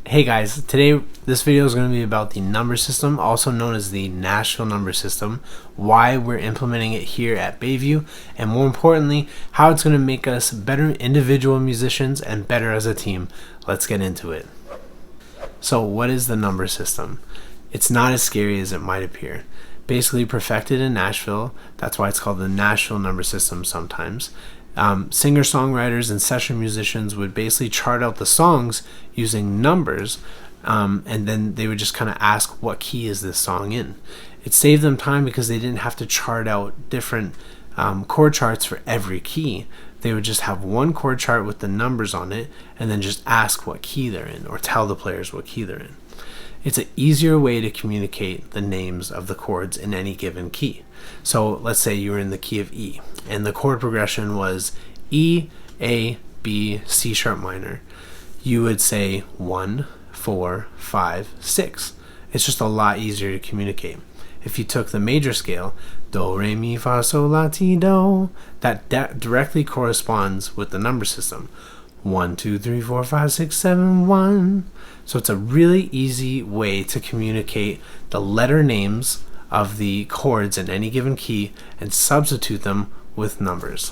Hey guys, today this video is going to be about the number system, also known as the Nashville number system, why we're implementing it here at Bayview, and more importantly, how it's going to make us better individual musicians and better as a team. Let's get into it. So what is the number system? It's not as scary as it might appear. Basically perfected in Nashville, that's why it's called the Nashville number system sometimes. Singer-songwriters and session musicians would basically chart out the songs using numbers, and then they would just kind of ask, what key is this song in? It saved them time because they didn't have to chart out different chord charts for every key. They would just have one chord chart with the numbers on it and then just ask what key they're in, or tell the players what key they're in. It's an easier way to communicate the names of the chords in any given key. So let's say you were in the key of E, and the chord progression was E, A, B, C sharp minor. You would say 1, 4, 5, 6. It's just a lot easier to communicate. If you took the major scale, Do, Re, Mi, Fa, Sol, La, Ti, Do, that directly corresponds with the number system. 1, 2, 3, 4, 5, 6, 7, 1. So it's a really easy way to communicate the letter names of the chords in any given key and substitute them with numbers.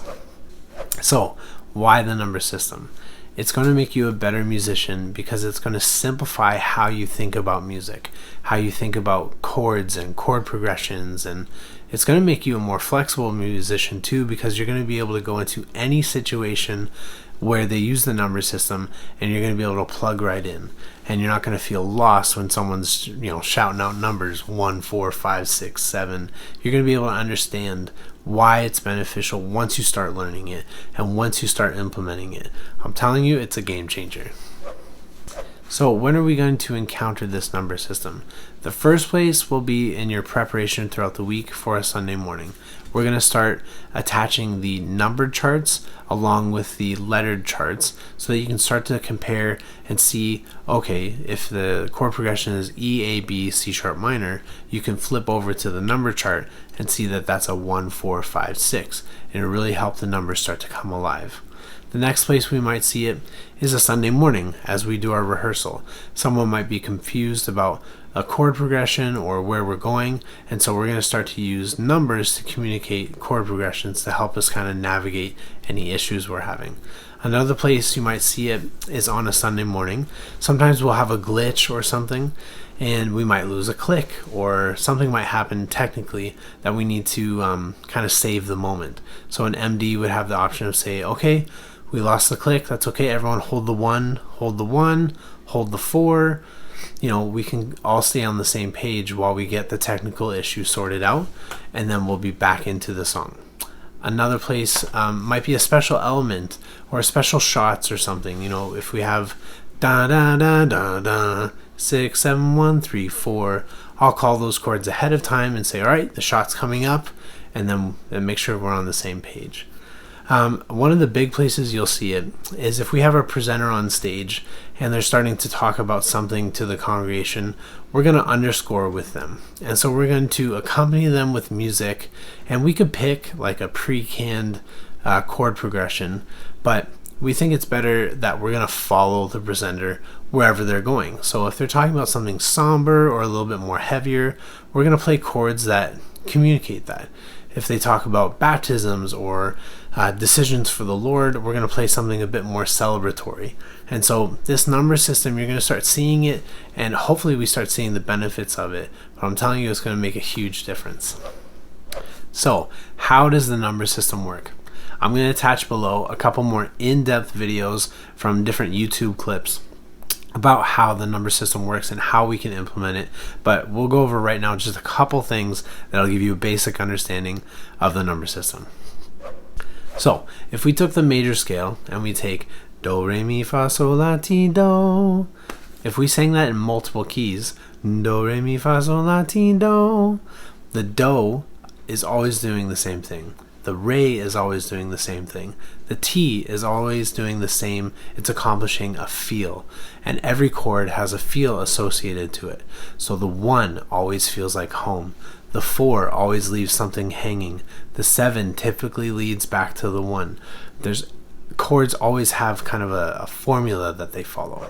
So why the number system? It's going to make you a better musician because it's going to simplify how you think about music, how you think about chords and chord progressions, and it's going to make you a more flexible musician too, because you're going to be able to go into any situation where they use the number system and you're going to be able to plug right in, and you're not going to feel lost when someone's shouting out numbers 1, 4, 5, 6, 7. You're going to be able to understand why it's beneficial once you start learning it and once you start implementing it. I'm telling you, it's a game changer. So when are we going to encounter this number system? The first place will be in your preparation throughout the week for a Sunday morning. We're going to start attaching the numbered charts along with the lettered charts so that you can start to compare and see, okay, if the chord progression is E, A, B, C sharp minor, you can flip over to the number chart and see that that's a 1, 4, 5, 6, and it'll really help the numbers start to come alive. The next place we might see it is a Sunday morning as we do our rehearsal. Someone might be confused about a chord progression or where we're going, and so we're going to start to use numbers to communicate chord progressions to help us kind of navigate any issues we're having. Another place you might see it is on a Sunday morning. Sometimes we'll have a glitch or something, and we might lose a click, or something might happen technically that we need to kind of save the moment. So an MD would have the option of say, okay, we lost the click, that's okay, everyone hold the 1, hold the 1, hold the 4. We can all stay on the same page while we get the technical issue sorted out, and then we'll be back into the song. Another place might be a special element or special shots or something. If we have da da da da da 6, 7, 1, 3, 4, I'll call those chords ahead of time and say, all right, the shot's coming up, and then make sure we're on the same page. One of the big places you'll see it is if we have a presenter on stage and they're starting to talk about something to the congregation, we're going to underscore with them. And so we're going to accompany them with music, and we could pick like a pre-canned chord progression, but we think it's better that we're going to follow the presenter wherever they're going. So if they're talking about something somber or a little bit more heavier, we're going to play chords that communicate that. If they talk about baptisms or decisions for the Lord, we're going to play something a bit more celebratory. And so this number system, you're going to start seeing it, and hopefully we start seeing the benefits of it. But I'm telling you, it's going to make a huge difference. So how does the number system work? I'm going to attach below a couple more in-depth videos from different YouTube clips about how the number system works and how we can implement it, but we'll go over right now just a couple things that'll give you a basic understanding of the number system. So if we took the major scale and we take Do, Re, Mi, Fa, Sol, La, Ti, Do, if we sang that in multiple keys, Do, Re, Mi, Fa, Sol, La, Ti, Do, the Do is always doing the same thing. The Re is always doing the same thing. The Ti is always doing the same. It's accomplishing a feel. And every chord has a feel associated to it. So the 1 always feels like home. The 4 always leaves something hanging. The 7 typically leads back to the 1. Chords always have kind of a formula that they follow.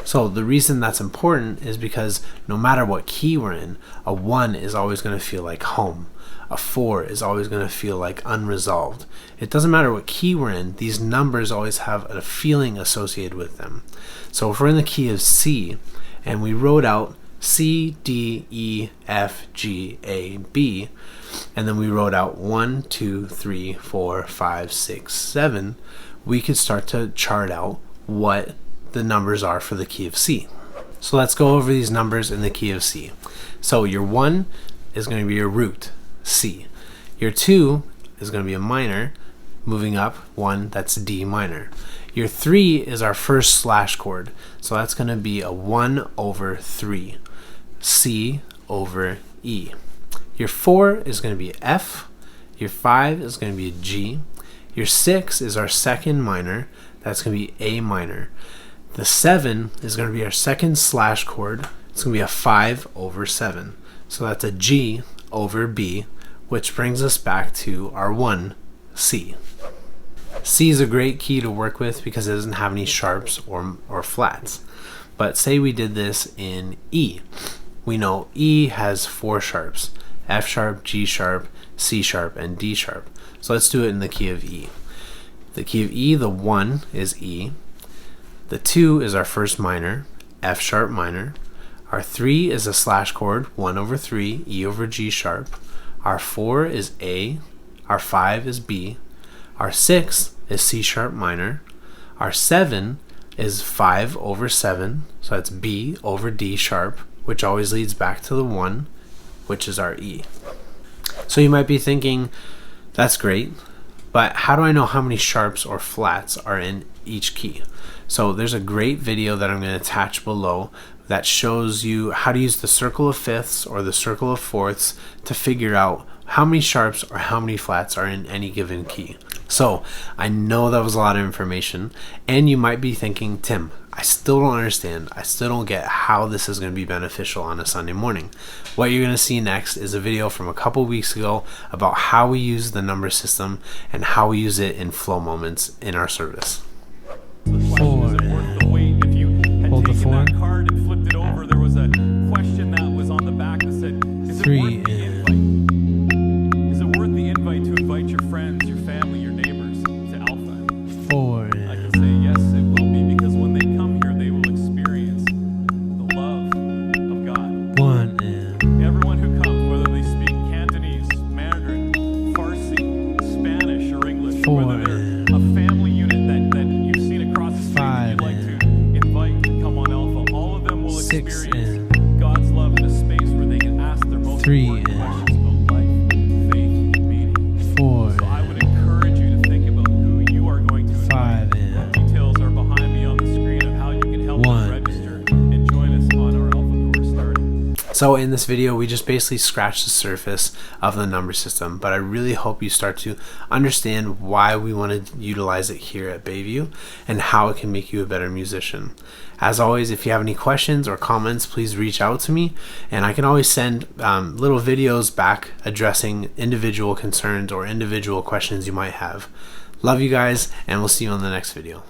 So the reason that's important is because no matter what key we're in, a 1 is always going to feel like home. A 4 is always going to feel like unresolved. It doesn't matter what key we're in, these numbers always have a feeling associated with them. So if we're in the key of C and we wrote out C, D, E, F, G, A, B, and then we wrote out 1, 2, 3, 4, 5, 6, 7, we could start to chart out what the numbers are for the key of C. So let's go over these numbers in the key of C. So your 1 is going to be your root, C. Your 2 is going to be a minor, moving up 1, that's D minor. Your 3 is our first slash chord, so that's going to be a 1 over 3, C over E. Your 4 is going to be F. Your 5 is going to be a G. Your 6 is our second minor, that's going to be A minor. The 7 is going to be our second slash chord. It's going to be a 5 over 7. So that's a G over B, which brings us back to our 1, C. C is a great key to work with because it doesn't have any sharps or flats. But say we did this in E. We know E has 4 sharps, F sharp, G sharp, C sharp, and D sharp. So let's do it in the key of E. The key of E, the 1 is E. The 2 is our first minor, F sharp minor. Our 3 is a slash chord, 1 over 3, E over G sharp. Our 4 is A. Our 5 is B. Our 6 is C sharp minor. Our 7 is 5 over 7, so that's B over D sharp, which always leads back to the 1, which is our E. So you might be thinking, that's great, but how do I know how many sharps or flats are in each key? So there's a great video that I'm going to attach below that shows you how to use the circle of fifths or the circle of fourths to figure out how many sharps or how many flats are in any given key. So I know that was a lot of information, and you might be thinking, Tim, I still don't understand. I still don't get how this is going to be beneficial on a Sunday morning. What you're going to see next is a video from a couple weeks ago about how we use the number system and how we use it in flow moments in our service. Hold the 4. That card and flipped it over. There was a question that was on the back that said, is it 3 worth the invite? Is it worth the invite to invite your friends, your family, your neighbors to Alpha? 4 I can say yes, it will be, because when they come here, they will experience the love of God. 1 Everyone who comes, whether they speak Cantonese, Mandarin, Farsi, Spanish, or English, Four. whether they're a family unit that you've seen across the street that you'd like to invite to come on Alpha, all of them will 6 experience God's love in a space where they can ask their most 3 important questions about life, faith, and meaning. 4 So I would encourage you to think about who you are going to invite. 5 Details are behind me on the screen of how you can help us 1 register and join us on our Alpha course starting. So in this video, we just basically scratched the surface of the number system, but I really hope you start to understand why we want to utilize it here at Bayview and how it can make you a better musician. As always, if you have any questions or comments, please reach out to me, and I can always send little videos back addressing individual concerns or individual questions you might have. Love you guys, and we'll see you on the next video.